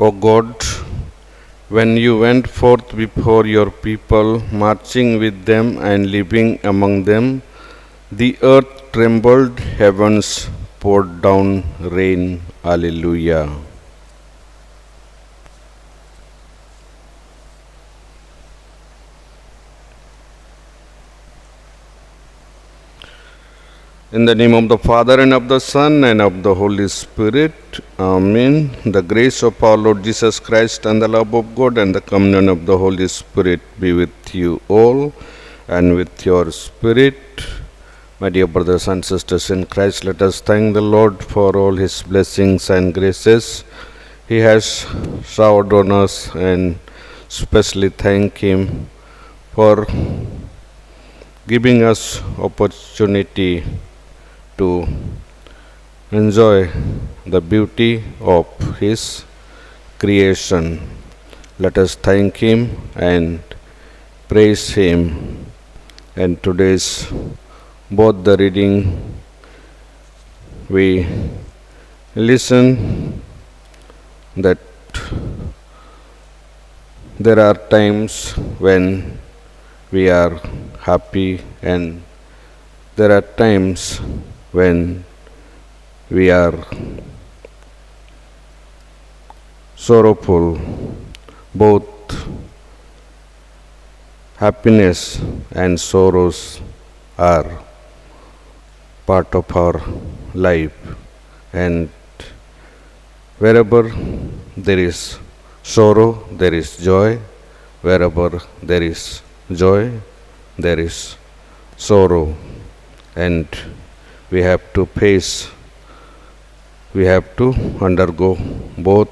O God, when you went forth before your people, marching with them and living among them, the earth trembled, heavens poured down rain. Alleluia. In the name of the Father, and of the Son, and of the Holy Spirit. Amen. The grace of our Lord Jesus Christ, and the love of God, and the communion of the Holy Spirit be with you all, and with your spirit. My dear brothers and sisters in Christ, let us thank the Lord for all His blessings and graces He has showered on us, and especially thank Him for giving us opportunity to enjoy the beauty of His creation. Let us thank Him and praise Him. And today's both the reading we listen that there are times when we are happy, and there are times when we are sorrowful. Both happiness and sorrows are part of our life, and wherever there is sorrow, there is joy. Wherever there is joy, there is sorrow. And we have to undergo both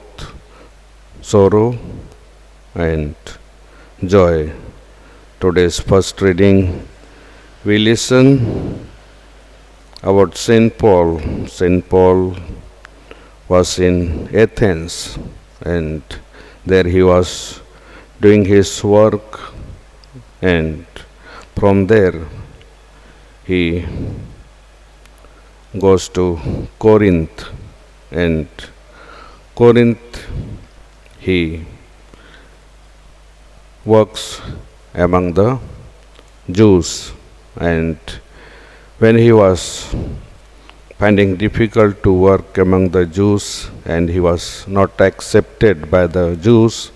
sorrow and joy. Today's first reading, we listen about St. Paul. St. Paul was in Athens, and there he was doing his work, and from there he goes to Corinth, and Corinth he works among the Jews, and when he was finding difficult to work among the Jews, and he was not accepted by the Jews,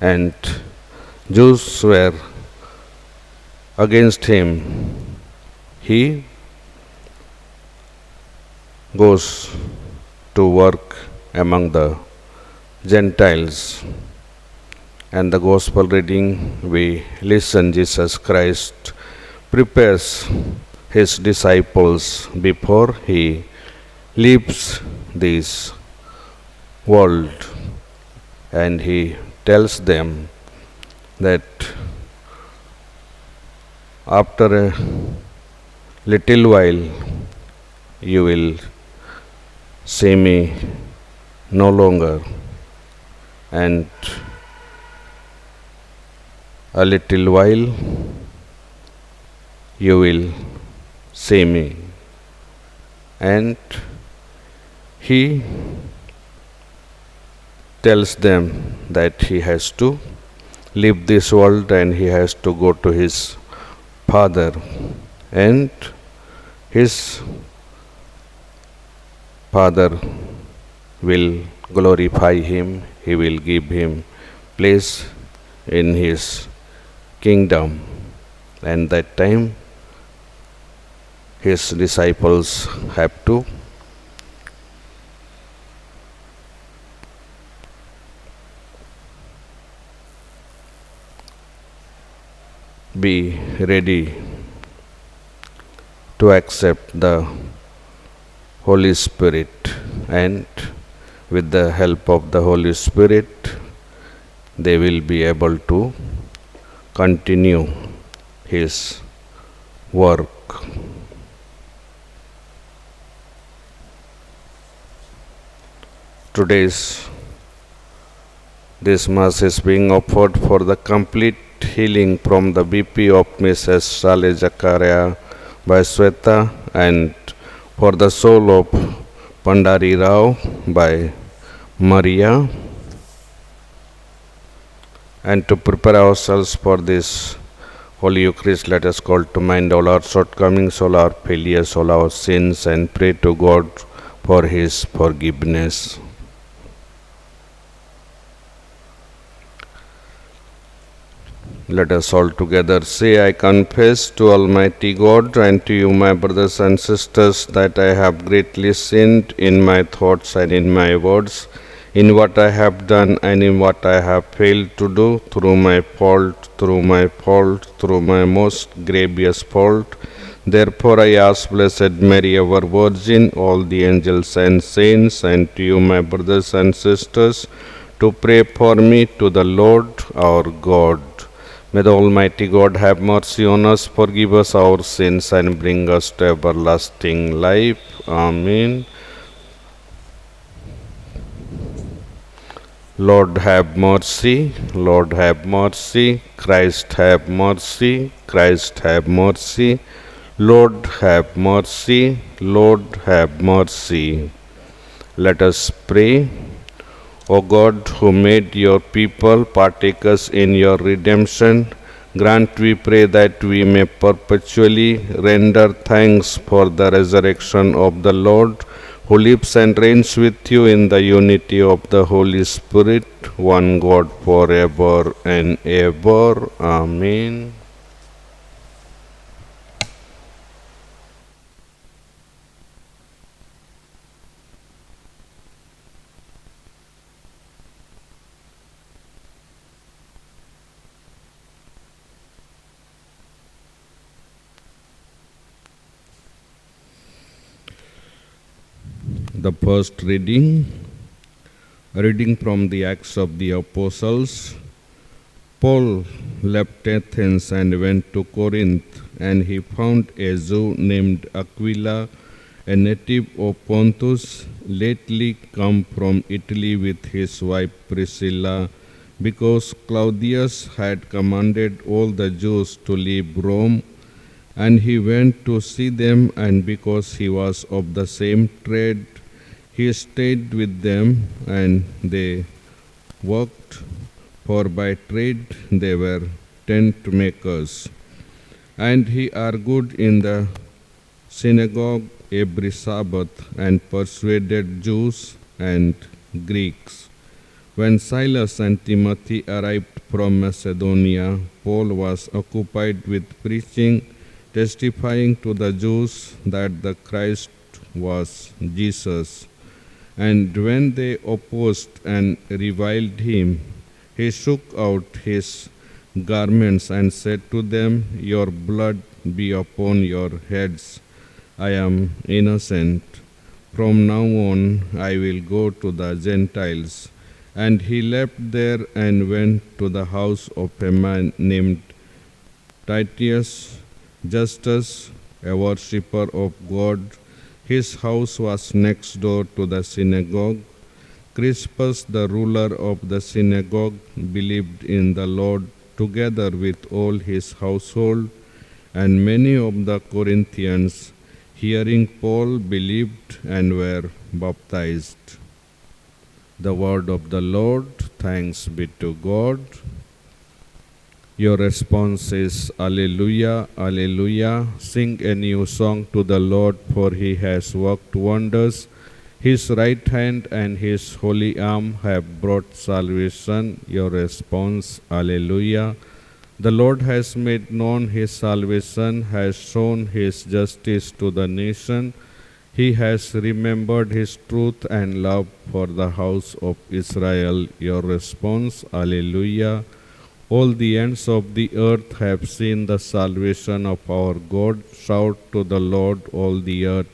and Jews were against him, he goes to work among the Gentiles. And the gospel reading we listen, Jesus Christ prepares his disciples before he leaves this world, and he tells them that after a little while you will see me no longer, and a little while you will see me. And he tells them that he has to leave this world and he has to go to his Father, and his Father will glorify him. He will give him place in his kingdom, and that time his disciples have to be ready to accept the Holy Spirit, and with the help of the Holy Spirit they will be able to continue his work. This Mass is being offered for the complete healing from the BP of Mrs. Sale Zakaria by Sweta, and for the soul of Pandari Rao by Maria. And to prepare ourselves for this Holy Eucharist, let us call to mind all our shortcomings, all our failures, all our sins, and pray to God for His forgiveness. Let us all together say, I confess to Almighty God and to you, my brothers and sisters, that I have greatly sinned in my thoughts and in my words, in what I have done and in what I have failed to do, through my fault, through my most grievous fault. Therefore I ask Blessed Mary, our Virgin, all the angels and saints, and to you, my brothers and sisters, to pray for me to the Lord our God. May the Almighty God have mercy on us, forgive us our sins, and bring us to everlasting life. Amen. Lord have mercy, Lord have mercy, Christ have mercy, Christ have mercy, Lord have mercy, Lord have mercy. Let us pray. O God, who made your people partakers in your redemption, grant, we pray, that we may perpetually render thanks for the resurrection of the Lord, who lives and reigns with you in the unity of the Holy Spirit, one God, forever and ever. Amen. The first reading from the Acts of the Apostles. Paul left Athens and went to Corinth, and he found a Jew named Aquila, a native of Pontus, lately come from Italy with his wife Priscilla, because Claudius had commanded all the Jews to leave Rome. And he went to see them, and because he was of the same trade, he stayed with them, and they worked, for by trade they were tent makers. And he argued in the synagogue every Sabbath, and persuaded Jews and Greeks. When Silas and Timothy arrived from Macedonia, Paul was occupied with preaching, testifying to the Jews that the Christ was Jesus. And when they opposed and reviled him, he shook out his garments and said to them, Your blood be upon your heads. I am innocent. From now on I will go to the Gentiles. And he left there and went to the house of a man named Titius Justus, a worshipper of God. His house was next door to the synagogue. Crispus, the ruler of the synagogue, believed in the Lord together with all his household, and many of the Corinthians, hearing Paul, believed and were baptized. The word of the Lord. Thanks be to God. Your response is, Alleluia, Alleluia. Sing a new song to the Lord, for he has worked wonders. His right hand and his holy arm have brought salvation. Your response, Alleluia. The Lord has made known his salvation, has shown his justice to the nation. He has remembered his truth and love for the house of Israel. Your response, Alleluia. All the ends of the earth have seen the salvation of our God. Shout to the Lord, all the earth.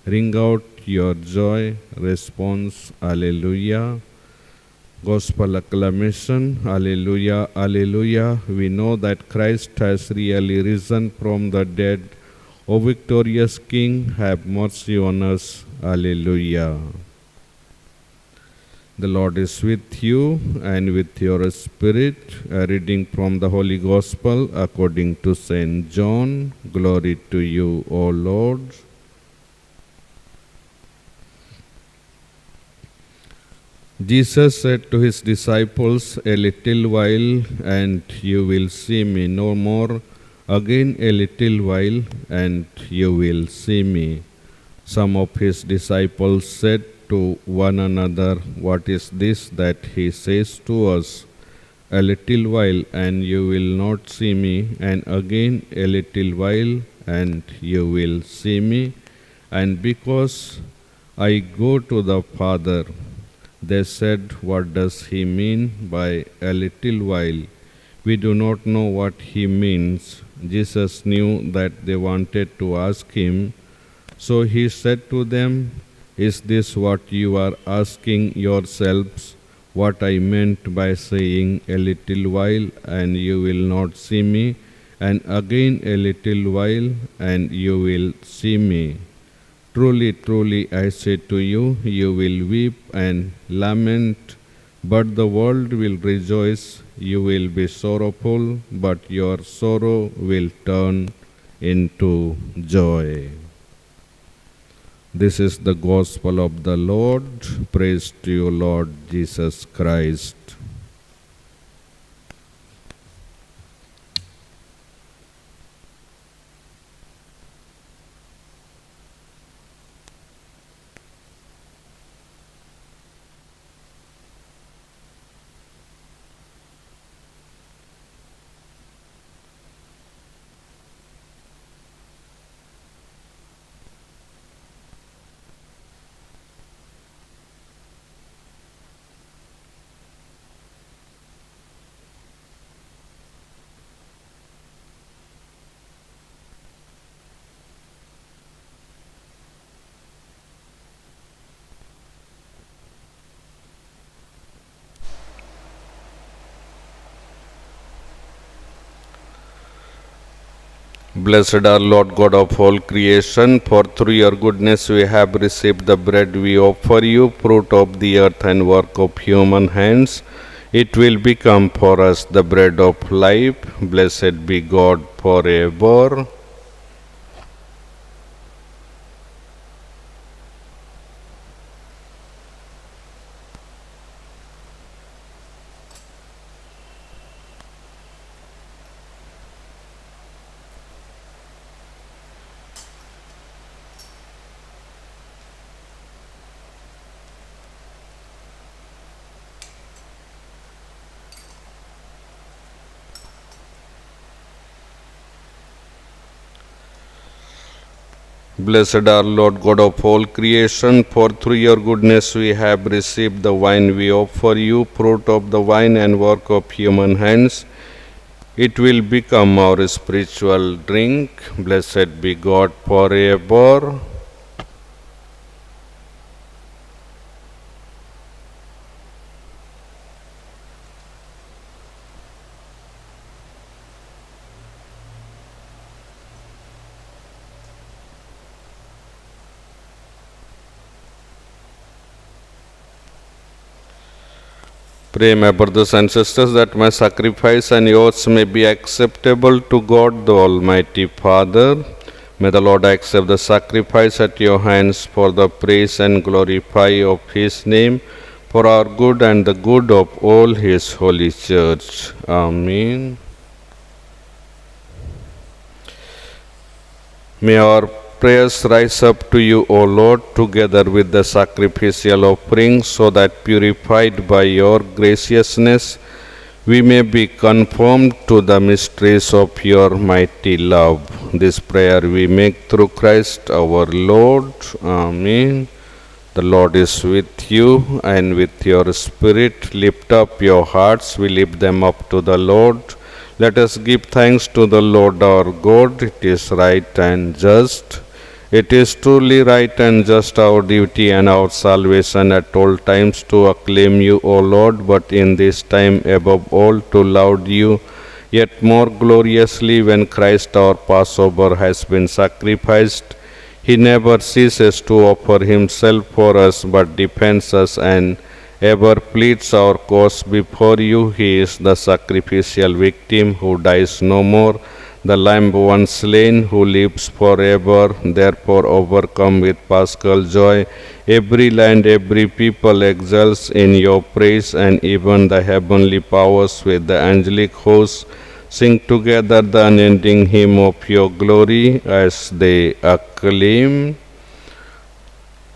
Ring out your joy. Response, Alleluia. Gospel acclamation, Alleluia, Alleluia. We know that Christ has really risen from the dead. O victorious King, have mercy on us. Alleluia. The Lord is with you and with your spirit. A reading from the Holy Gospel according to St. John. Glory to you, O Lord. Jesus said to his disciples, "A little while, and you will see me no more. Again, a little while, and you will see me." Some of his disciples said to one another, "What is this that he says to us? A little while, and you will not see me, and again a little while, and you will see me. And because I go to the Father." They said, "What does he mean by a little while? We do not know what he means." Jesus knew that they wanted to ask him, so he said to them, "Is this what you are asking yourselves? What I meant by saying a little while and you will not see me, and again a little while and you will see me? Truly, truly, I say to you, you will weep and lament, but the world will rejoice. You will be sorrowful, but your sorrow will turn into joy." This is the gospel of the Lord. Praise to you, Lord Jesus Christ. Blessed are Lord God of all creation, for through your goodness we have received the bread we offer you, fruit of the earth and work of human hands. It will become for us the bread of life. Blessed be God forever. Blessed are Lord God of all creation, for through your goodness we have received the wine we offer you, fruit of the vine and work of human hands. It will become our spiritual drink. Blessed be God forever. Pray, my brothers and sisters, that my sacrifice and yours may be acceptable to God the Almighty Father. May the Lord accept the sacrifice at your hands for the praise and glorify of His name, for our good and the good of all His holy church. Amen. May our prayers rise up to you, O Lord, together with the sacrificial offering, so that purified by your graciousness, we may be conformed to the mysteries of your mighty love. This prayer we make through Christ our Lord. Amen. The Lord is with you, and with your spirit. Lift up your hearts. We lift them up to the Lord. Let us give thanks to the Lord our God. It is right and just. It is truly right and just, our duty and our salvation at all times, to acclaim you, O Lord, but in this time above all to laud you yet more gloriously when Christ our Passover has been sacrificed. He never ceases to offer himself for us, but defends us and ever pleads our cause before you. He is the sacrificial victim who dies no more, the Lamb once slain who lives forever, therefore overcome with paschal joy. Every land, every people exults in your praise, and even the heavenly powers with the angelic hosts sing together the unending hymn of your glory as they acclaim.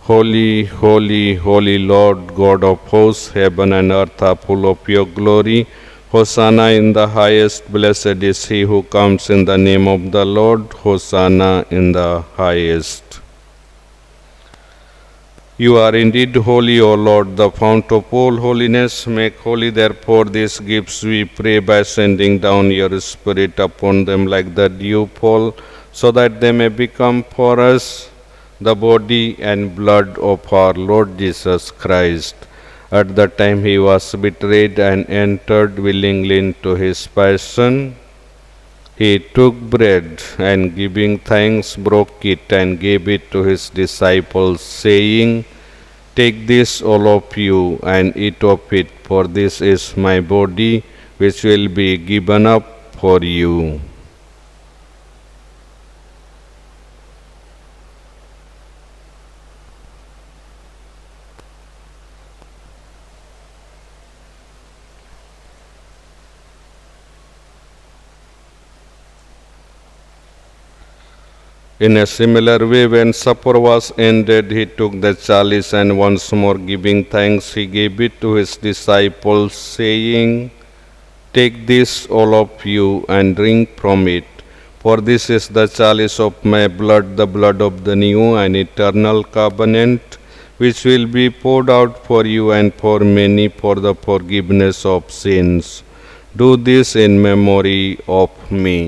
Holy, holy, holy Lord God of hosts, heaven and earth are full of your glory. Hosanna in the highest, blessed is he who comes in the name of the Lord. Hosanna in the highest. You are indeed holy, O Lord, the fount of all holiness. Make holy, therefore, these gifts, we pray, by sending down your Spirit upon them like the dew fall, so that they may become for us the body and blood of our Lord Jesus Christ. At the time he was betrayed and entered willingly into his passion, he took bread and giving thanks broke it and gave it to his disciples, saying, "Take this, all of you, and eat of it, for this is my body, which will be given up for you." In a similar way, when supper was ended, he took the chalice, and once more giving thanks, he gave it to his disciples, saying, "Take this, all of you, and drink from it, for this is the chalice of my blood, the blood of the new and eternal covenant, which will be poured out for you and for many for the forgiveness of sins. Do this in memory of me."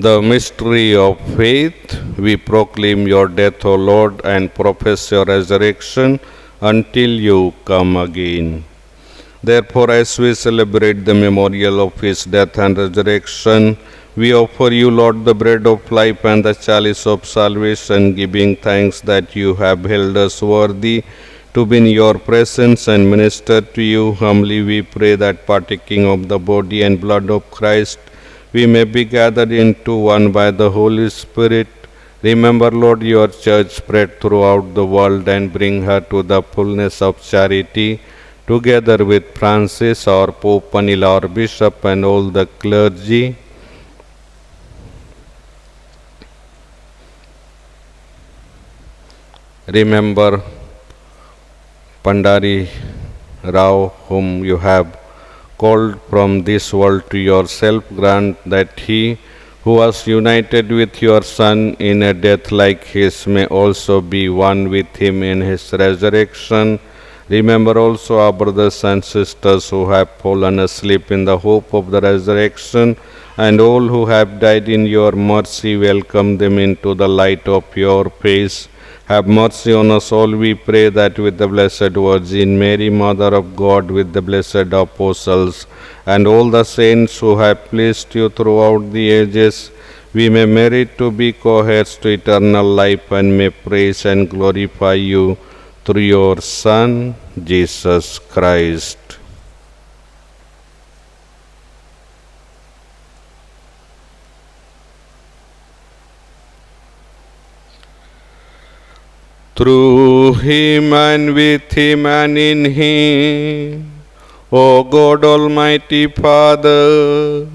The mystery of faith, we proclaim your death, O Lord, and profess your resurrection until you come again. Therefore, as we celebrate the memorial of his death and resurrection, we offer you, Lord, the bread of life and the chalice of salvation, giving thanks that you have held us worthy to be in your presence and minister to you. Humbly we pray that, partaking of the body and blood of Christ, we may be gathered into one by the Holy Spirit. Remember, Lord, your church spread throughout the world, and bring her to the fullness of charity, together with Francis, our Pope, Anil, our Bishop, and all the clergy. Remember Pandari Rao, whom you have called from this world to yourself. Grant that he who was united with your Son in a death like his may also be one with him in his resurrection. Remember also our brothers and sisters who have fallen asleep in the hope of the resurrection, and all who have died in your mercy. Welcome them into the light of your face. Have mercy on us all, we pray, that with the Blessed Virgin Mary, Mother of God, with the blessed apostles, and all the saints who have pleased you throughout the ages, we may merit to be co-heirs to eternal life, and may praise and glorify you through your Son, Jesus Christ. Through him and with him and in him, O God Almighty Father,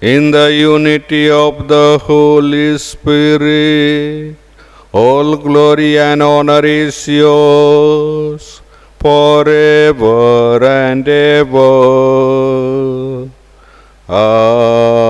in the unity of the Holy Spirit, all glory and honor is yours forever and ever. Amen.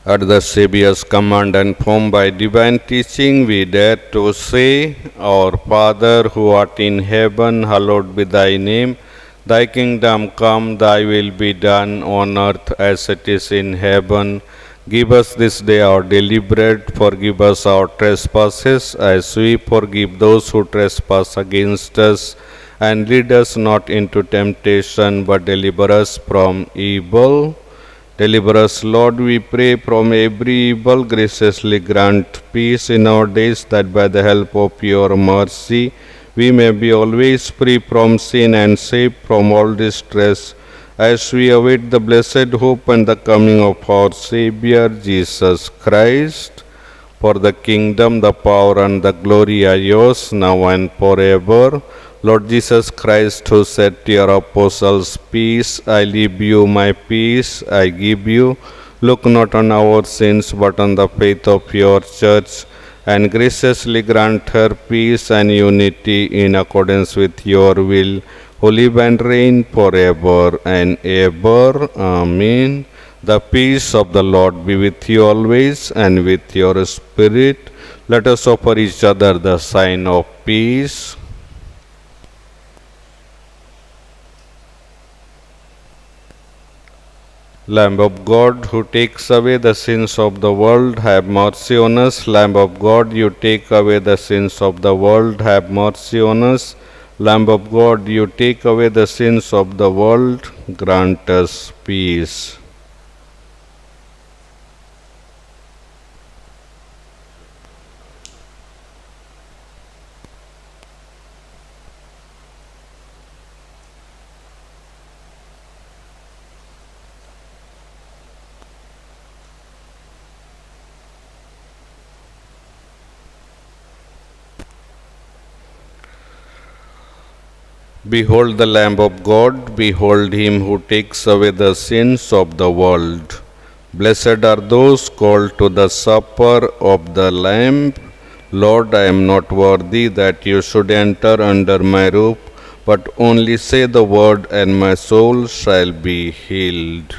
At the Saviour's command and formed by divine teaching, we dare to say, Our Father, who art in heaven, hallowed be thy name. Thy kingdom come, thy will be done on earth as it is in heaven. Give us this day our daily bread. Forgive us our trespasses, as we forgive those who trespass against us. And lead us not into temptation, but deliver us from evil. Deliver us, Lord, we pray, from every evil. Graciously grant peace in our days, that by the help of your mercy we may be always free from sin and safe from all distress, as we await the blessed hope and the coming of our Savior Jesus Christ. For the kingdom, the power, and the glory are yours, now and forever. Lord Jesus Christ, who said to your apostles, "Peace I leave you, my peace I give you," look not on our sins, but on the faith of your church, and graciously grant her peace and unity in accordance with your will, who live and reign forever and ever. Amen. The peace of the Lord be with you always, and with your spirit. Let us offer each other the sign of peace. Lamb of God, who takes away the sins of the world, have mercy on us. Lamb of God, you take away the sins of the world, have mercy on us. Lamb of God, you take away the sins of the world, grant us peace. Behold the Lamb of God, behold him who takes away the sins of the world. Blessed are those called to the supper of the Lamb. Lord, I am not worthy that you should enter under my roof, but only say the word, and my soul shall be healed.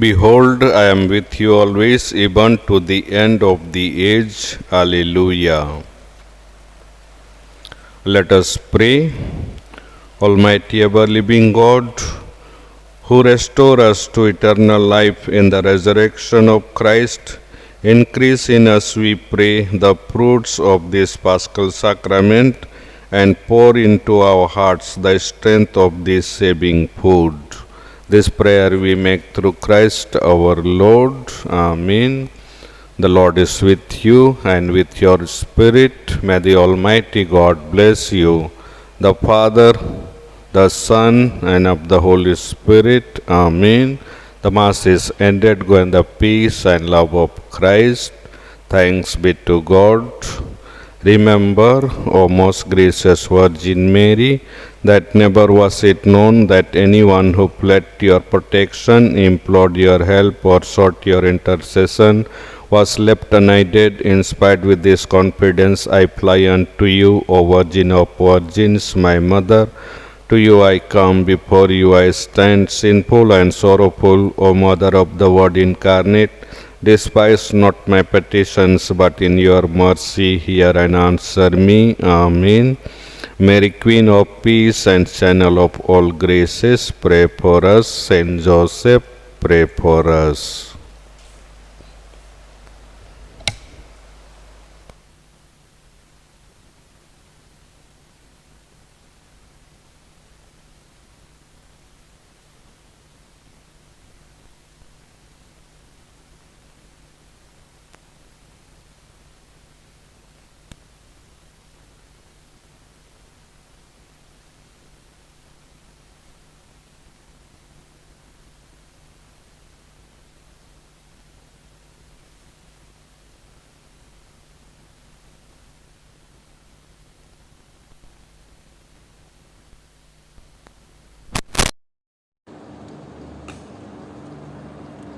Behold, I am with you always, even to the end of the age. Alleluia. Let us pray. Almighty ever-living God, who restore us to eternal life in the resurrection of Christ, increase in us, we pray, the fruits of this Paschal sacrament, and pour into our hearts the strength of this saving food. This prayer we make through Christ our Lord. Amen. The Lord is with you and with your spirit. May the Almighty God bless you, the Father, the Son, and of the Holy Spirit. Amen. The Mass is ended. Go in the peace and love of Christ. Thanks be to God. Remember, O most gracious Virgin Mary, that never was it known that anyone who fled to your protection, implored your help, or sought your intercession was left unaided. Inspired with this confidence, I fly unto you, O Virgin of Virgins, my Mother. To you I come, before you I stand, sinful and sorrowful, O Mother of the Word incarnate. Despise not my petitions, but in your mercy hear and answer me. Amen. Mary, Queen of Peace and Channel of all graces, pray for us. Saint Joseph, pray for us.